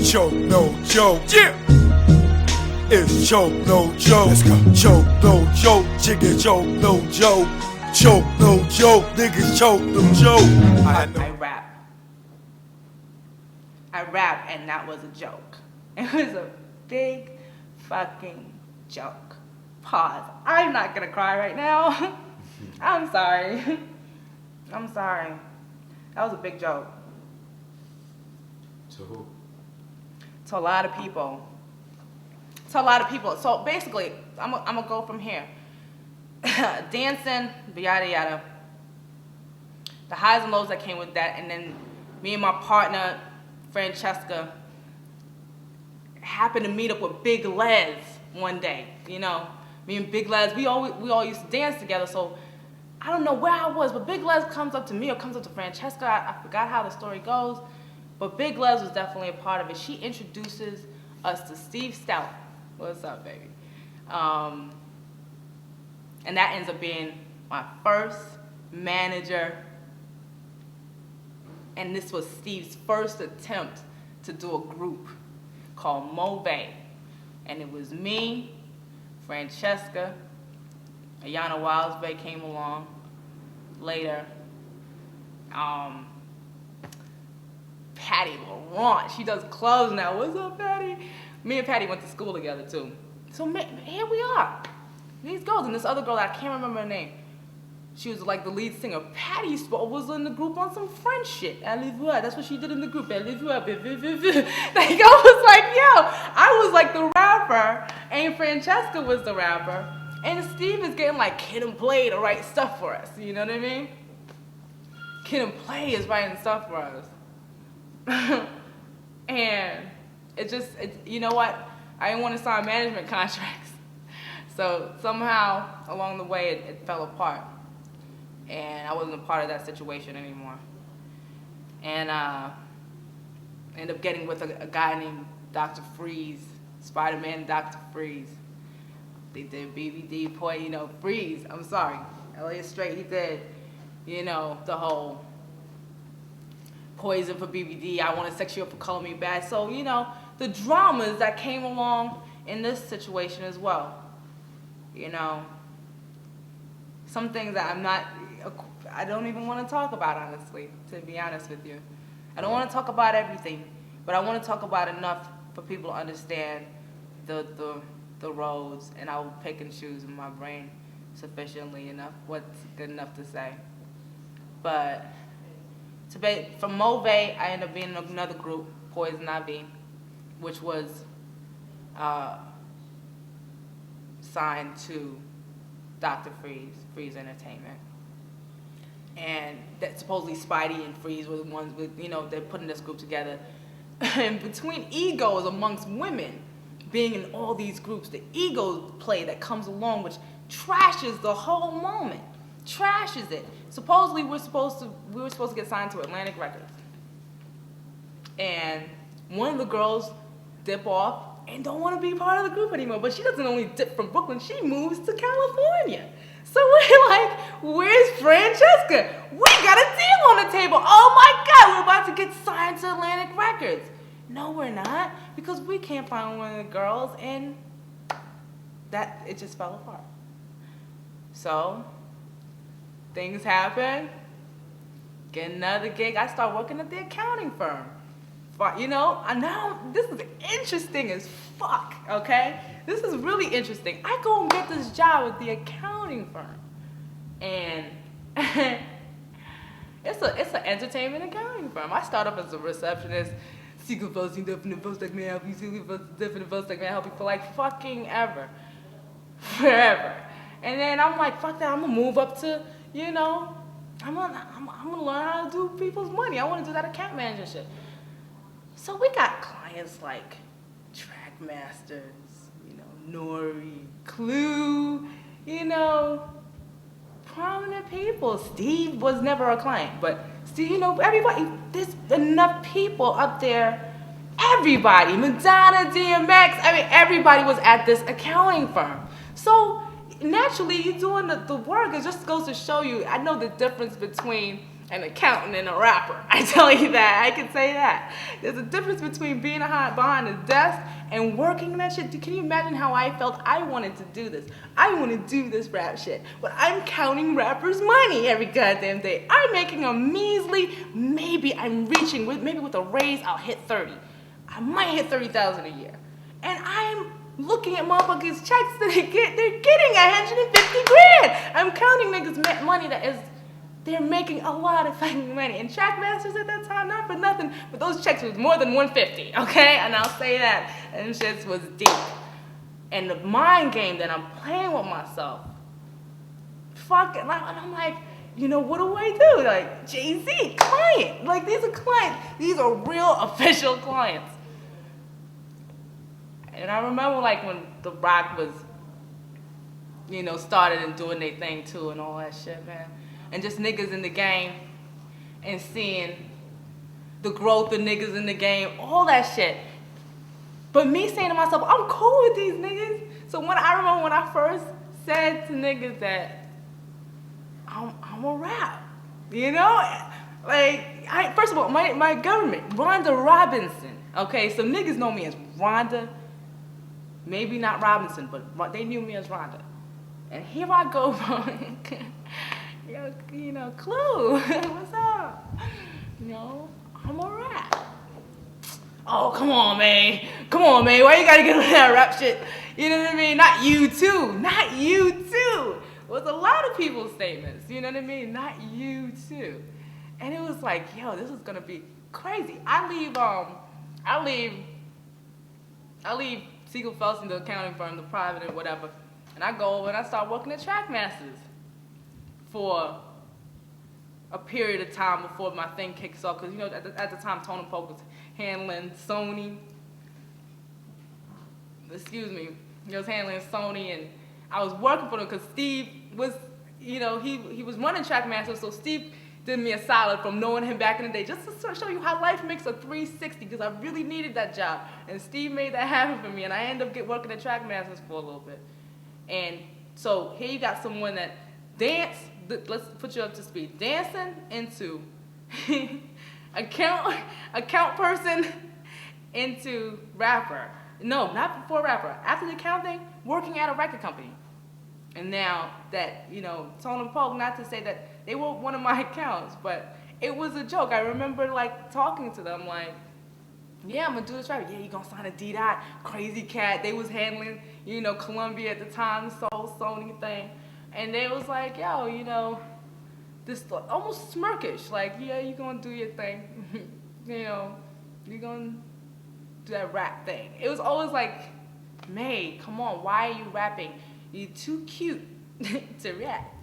Choke, no joke. Yeah. It's choke, no joke. Let's go. Choke, no joke. Chicken choke, no joke. Choke, no joke. Niggas choke, no joke. I rap, and that was a joke. It was a big fucking joke. Pause. I'm not gonna cry right now. I'm sorry. I'm sorry. That was a big joke. To who? To a lot of people. To a lot of people. So basically, I'm gonna go from here. Dancing, yada yada. The highs and lows that came with that, and then me and my partner, Francesca, happened to meet up with Big Les one day. You know, me and Big Les, we all used to dance together. So I don't know where I was, but Big Les comes up to me or comes up to Francesca. I forgot how the story goes, but Big Les was definitely a part of it. She introduces us to Steve Stout. What's up, baby? And that ends up being my first manager. And this was Steve's first attempt to do a group called Move. And it was me, Francesca, Ayana Wildsbay came along later. Patty Laurent, she does clothes now. What's up, Patty? Me and Patty went to school together too. So here we are. These girls and this other girl, I can't remember her name. She was like the lead singer. Patty was in the group on some French shit. That's what she did in the group. Like, I was like, yo, I was like the rapper, and Francesca was the rapper. And Steve is getting like Kid and Play to write stuff for us. You know what I mean? Kid and Play is writing stuff for us. And you know what? I didn't want to sign management contracts. So somehow along the way it fell apart. And I wasn't a part of that situation anymore. And ended up getting with a guy named Dr. Freeze, Spider-Man Dr. Freeze. They did BBD, Freeze, I'm sorry. Elliot Straight, he did, the whole Poison for BBD, I Want to Sex You Up for Color Me Bad. So, the dramas that came along in this situation as well. Some things that I don't even want to talk about, honestly, to be honest with you. I don't want to talk about everything, but I want to talk about enough for people to understand the roads, and I will pick and choose in my brain sufficiently enough what's good enough to say. But from Move, I ended up being in another group, Poison Ivy, which was signed to Dr. Freeze Entertainment. And that supposedly Spidey and Freeze were the ones they're putting this group together. And between egos amongst women being in all these groups, the ego play that comes along, which trashes the whole moment. Trashes it. Supposedly we were supposed to get signed to Atlantic Records. And one of the girls dip off and don't want to be part of the group anymore. But she doesn't only dip from Brooklyn, she moves to California. So we're like, where's Francesca? We got a deal on the table. Oh my God, we're about to get signed to Atlantic Records. No, we're not, because we can't find one of the girls, and it just fell apart. So things happen. Get another gig. I start working at the accounting firm. Now this is interesting as fuck, okay? This is really interesting. I go and get this job at the accounting firm. And it's an entertainment accounting firm. I start up as a receptionist, secret posting, definite post like man, help you, secret definite post like man, help you for like fucking ever. Forever. And then I'm like, fuck that, I'm gonna move up to, I'm gonna learn how to do people's money. I wanna do that account manager shit. So we got clients like Trackmasters, Nori, Clue, prominent people. Steve was never a client, but Steve, everybody, there's enough people up there. Everybody, Madonna, DMX, everybody was at this accounting firm. So naturally, you're doing the work. It just goes to show you, I know the difference between an accountant and a rapper. I tell you that. I can say that. There's a difference between being behind a desk and working that shit. Can you imagine how I felt? I wanted to do this. I want to do this rap shit. But I'm counting rappers' money every goddamn day. I'm making a measly, maybe I'm reaching, maybe with a raise, I'll hit 30. I might hit 30,000 a year. And I'm looking at motherfuckers' checks that they're getting 150 grand. I'm counting niggas' money that is, they're making a lot of fucking money. And track masters at that time, not for nothing, but those checks was more than 150, okay? And I'll say that. And shit was deep. And the mind game that I'm playing with myself, fucking, and I'm like, you know, what do I do? Like, Jay-Z, client. Like, these are clients. These are real official clients. And I remember, like, when The Rock was, you know, started and doing their thing, too, and all that shit, man. And just niggas in the game and seeing the growth of niggas in the game, all that shit. But me saying to myself, I'm cool with these niggas. So I remember when I first said to niggas that I'm a rap, you know? Like, first of all, my government, Rhonda Robinson, okay? So niggas know me as Rhonda, maybe not Robinson, but they knew me as Rhonda. And here I go, you know, Clue, what's up? You know, I'm a rap. Oh, come on, man. Come on, man. Why you gotta get on that rap shit? You know what I mean? Not you, too. Not you, too. It was a lot of people's statements. You know what I mean? Not you, too. And it was like, yo, this is gonna be crazy. I leave Siegel Felsen, the accounting firm, the private and whatever, and I go over and I start working at Trackmasters for a period of time before my thing kicks off. Because, you know, at the time, Tone and Polk was handling Sony. Excuse me. He was handling Sony, and I was working for them because Steve was, you know, he was running Trackmasters, so Steve did me a solid from knowing him back in the day, just to show you how life makes a 360, because I really needed that job. And Steve made that happen for me, and I ended up working at Trackmasters for a little bit. And so here you got someone that let's put you up to speed, dancing into account person into rapper. No, not before rapper. After the account thing, working at a record company. And now that, you know, Tone and Polk, not to say that they were one of my accounts, but it was a joke. I remember, like, talking to them, like, yeah, I'm gonna do this right. Yeah, you gonna sign a D-Dot, Crazy Cat. They was handling, you know, Columbia at the time, Soul Sony thing. And they was like, yo, you know, this almost smirkish, like, yeah, you gonna do your thing. You know, you gonna do that rap thing. It was always like, May, come on, why are you rapping? You're too cute to rap.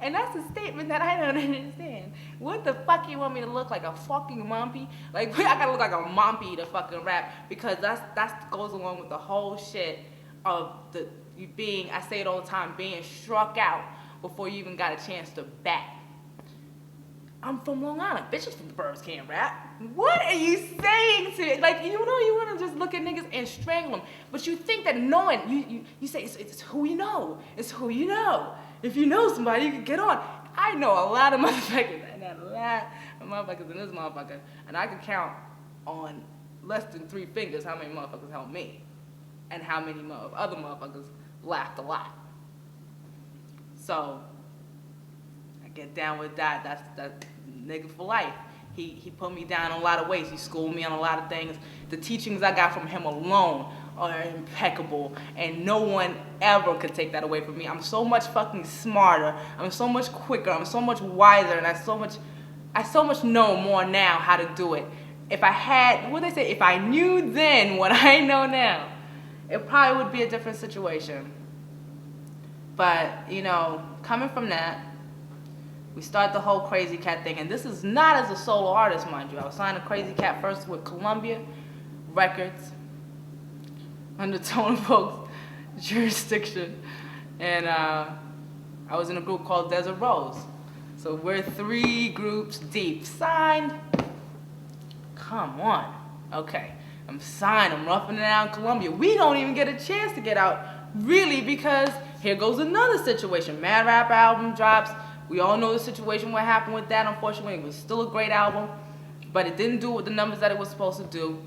And that's a statement that I don't understand. What the fuck you want me to look like, a fucking mompy? Like, I gotta look like a mompy to fucking rap, because that goes along with the whole shit of you being, I say it all the time, being struck out before you even got a chance to bat. I'm from Long Island. Bitches from the burbs can't rap. What are you saying to it? Like, you know, you want to just look at niggas and strangle them. But you think that knowing, you say it's who you know. It's who you know. If you know somebody, you can get on. I know a lot of motherfuckers, and a lot of motherfuckers in this motherfucker, and I can count on less than 3 fingers how many motherfuckers helped me, and how many other motherfuckers laughed a lot. So I get down with that. That's nigga for life. He put me down in a lot of ways. He schooled me on a lot of things. The teachings I got from him alone are impeccable, and no one ever could take that away from me. I'm so much fucking smarter. I'm so much quicker. I'm so much wiser, and I so much know more now how to do it. If I had, what they say, if I knew then what I know now, it probably would be a different situation. But, you know, coming from that, we start the whole Crazy Cat thing, and this is not as a solo artist, mind you. I was signed to Crazy Cat first with Columbia Records under Tone and Polk's jurisdiction, and I was in a group called Desert Rose. So we're 3 groups deep. Signed. Come on. Okay, I'm signed. I'm roughing it out in Columbia. We don't even get a chance to get out, really, because here goes another situation. Mad Rap album drops. We all know the situation, what happened with that. Unfortunately, it was still a great album, but it didn't do with the numbers that it was supposed to do.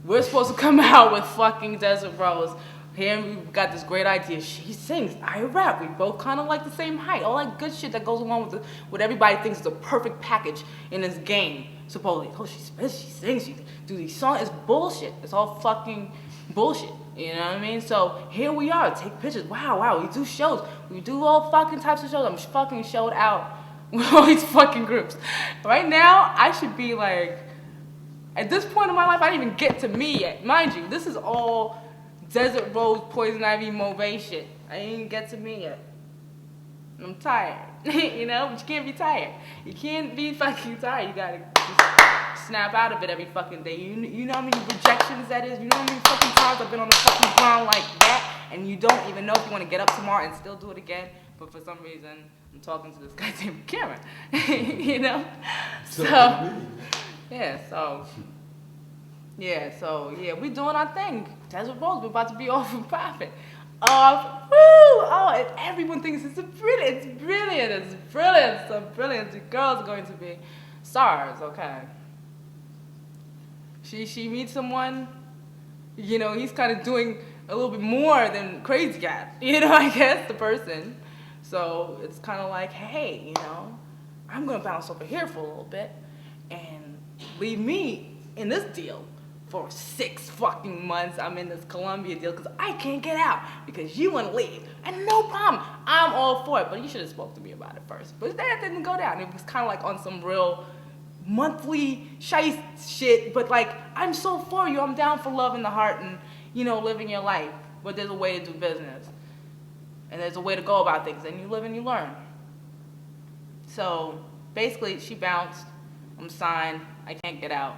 We're supposed to come out with fucking Desert Rose. Here we got this great idea. She sings, I rap. We both kind of like the same height. All that good shit that goes along with what everybody thinks is a perfect package in this game. Supposedly, oh, she spits, she sings, she do these songs. It's bullshit. It's all fucking bullshit. You know what I mean? So here we are. Take pictures. Wow. We do shows. We do all fucking types of shows. I'm fucking showed out with all these fucking groups. Right now, I should be like, at this point in my life, I didn't even get to me yet. Mind you, this is all Desert Rose, Poison Ivy, Mauve shit. I didn't even get to me yet. I'm tired. You know? But you can't be tired. You can't be fucking tired. You gotta just snap out of it every fucking day. You know how many rejections that is? You know how many fucking times I've been on the fucking ground like that? And you don't even know if you want to get up tomorrow and still do it again. But for some reason, I'm talking to this goddamn camera. You know? So we doing our thing. Desert Rose, we're about to be off in profit. And everyone thinks it's brilliant. The girls are going to be stars, okay? She meets someone, you know, he's kind of doing a little bit more than Crazy Cat, you know, I guess, the person. So it's kind of like, hey, you know, I'm going to bounce over here for a little bit and leave me in this deal for 6 fucking months. I'm in this Columbia deal because I can't get out because you want to leave. And no problem. I'm all for it. But you should have spoke to me about it first. But that didn't go down. It was kind of like on some real monthly shice shit. But like, I'm so for you. I'm down for love in the heart and, you know, living your life. But there's a way to do business. And there's a way to go about things. And you live and you learn. So basically, she bounced. I'm signed. I can't get out.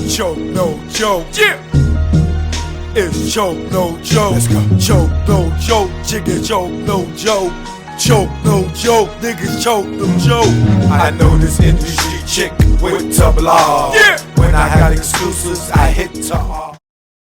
Choke no joke, yeah. It's choke no joke. Let's go. Choke no joke, chicken choke no joke. Choke no joke, niggas choke no joke. I know this industry chick with double R. Yeah. When I got exclusives, I hit to R.